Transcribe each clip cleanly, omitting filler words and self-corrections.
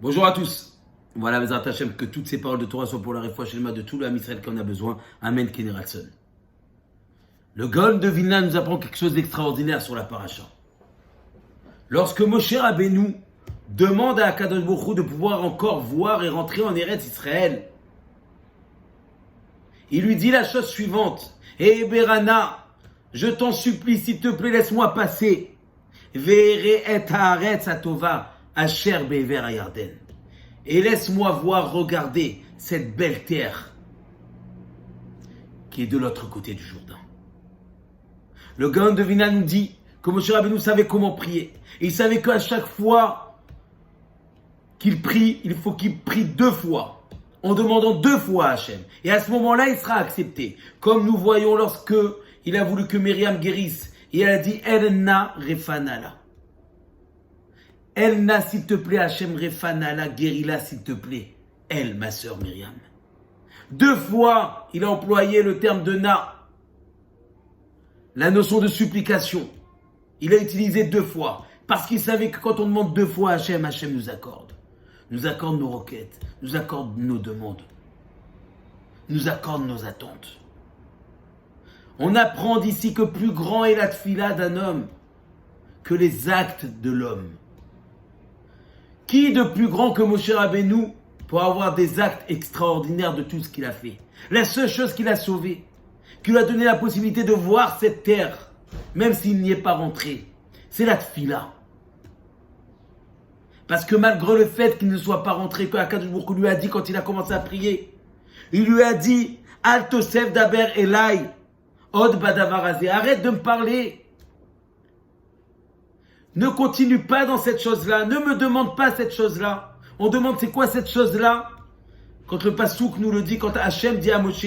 Bonjour à tous. Voilà, Bezrat Hashem, que toutes ces paroles de Torah soient pour la réfoua Shelma de tout le Ham Israël qui en a besoin. Amen, Keneratson. Le Gaon de Vilna nous apprend quelque chose d'extraordinaire sur la paracha. Lorsque Moshe Rabbeinu demande à Akadosh Baruch Hu de pouvoir encore voir et rentrer en Eretz Israël, il lui dit la chose suivante. Eh Berana, je t'en supplie, s'il te plaît, laisse-moi passer. Ve'ere et haaretz atova asher be'ever hayarden. Et laisse-moi voir, regarder cette belle terre qui est de l'autre côté du Jourdain. Le Gaon de Vilna nous dit que Moshe Rabbeinu savait comment prier. Et il savait qu'à chaque fois qu'il prie, il faut qu'il prie 2 fois. En demandant 2 fois à Hachem. Et à ce moment-là, il sera accepté. Comme nous voyons lorsque il a voulu que Myriam guérisse. Et elle a dit, Elna refanala. Elna, s'il te plaît, Hachem refanala, guéris-la, s'il te plaît. Elle, ma sœur Myriam. 2 fois, il a employé le terme de na. La notion de supplication. Il a utilisé 2 fois. Parce qu'il savait que quand on demande 2 fois à Hachem, Hachem nous accorde. Nous accorde nos requêtes, nous accorde nos demandes, nous accorde nos attentes. On apprend d'ici que plus grand est la tfila d'un homme que les actes de l'homme. Qui de plus grand que Moshe Rabbeinu pour avoir des actes extraordinaires de tout ce qu'il a fait? La seule chose qu'il a sauvée, qui lui a donné la possibilité de voir cette terre, même s'il n'y est pas rentré, c'est la tfila. Parce que malgré le fait qu'il ne soit pas rentré, que Akadosh Baruch Hu lui a dit quand il a commencé à prier, il lui a dit Al Tosef Daber Elai, Od Badavarazé, arrête de me parler. Ne continue pas dans cette chose-là, ne me demande pas cette chose-là. On demande c'est quoi cette chose-là? Quand le Passouk nous le dit, quand Hachem dit à Moshe,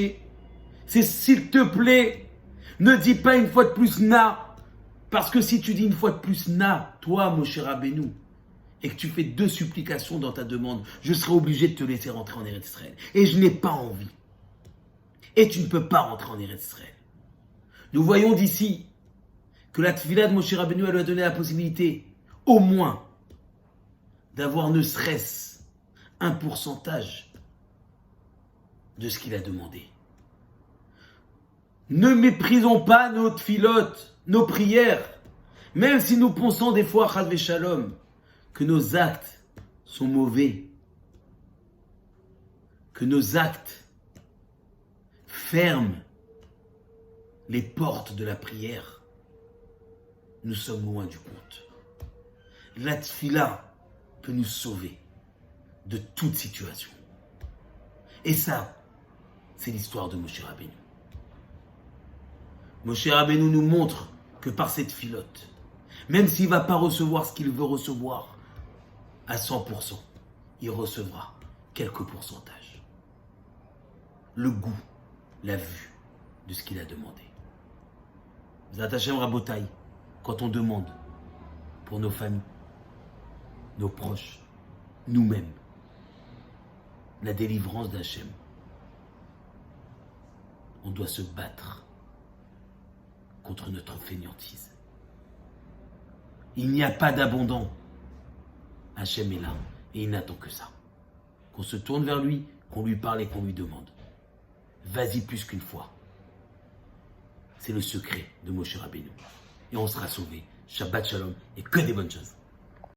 c'est s'il te plaît, ne dis pas une fois de plus na. Parce que si tu dis une fois de plus na, toi Moshe Rabbeinu, et que tu fais 2 supplications dans ta demande, je serai obligé de te laisser rentrer en Eretz Israël. Et je n'ai pas envie. Et tu ne peux pas rentrer en Eretz Israël. Nous voyons d'ici que la tefila de Moshe Rabbeinu, elle lui a donné la possibilité, au moins, d'avoir ne serait-ce un pourcentage de ce qu'il a demandé. Ne méprisons pas nos tfilotes, nos prières, même si nous pensons des fois, chas v'shalom, que nos actes sont mauvais, que nos actes ferment les portes de la prière, nous sommes loin du compte. La tfila peut nous sauver de toute situation. Et ça, c'est l'histoire de Moshe Rabbeinu. Moshe Rabbeinu nous montre que par cette filote, même s'il ne va pas recevoir ce qu'il veut recevoir, à 100%, il recevra quelques pourcentages. Le goût, la vue de ce qu'il a demandé. Bezrat Hashem Rabotai, quand on demande pour nos familles, nos proches, nous-mêmes, la délivrance d'Hachem, on doit se battre contre notre fainéantise. Il n'y a pas d'abondant. Hachem est là et il n'attend que ça. Qu'on se tourne vers lui, qu'on lui parle et qu'on lui demande. Vas-y plus qu'une fois. C'est le secret de Moshe Rabbeinu. Et on sera sauvé. Shabbat Shalom et que des bonnes choses.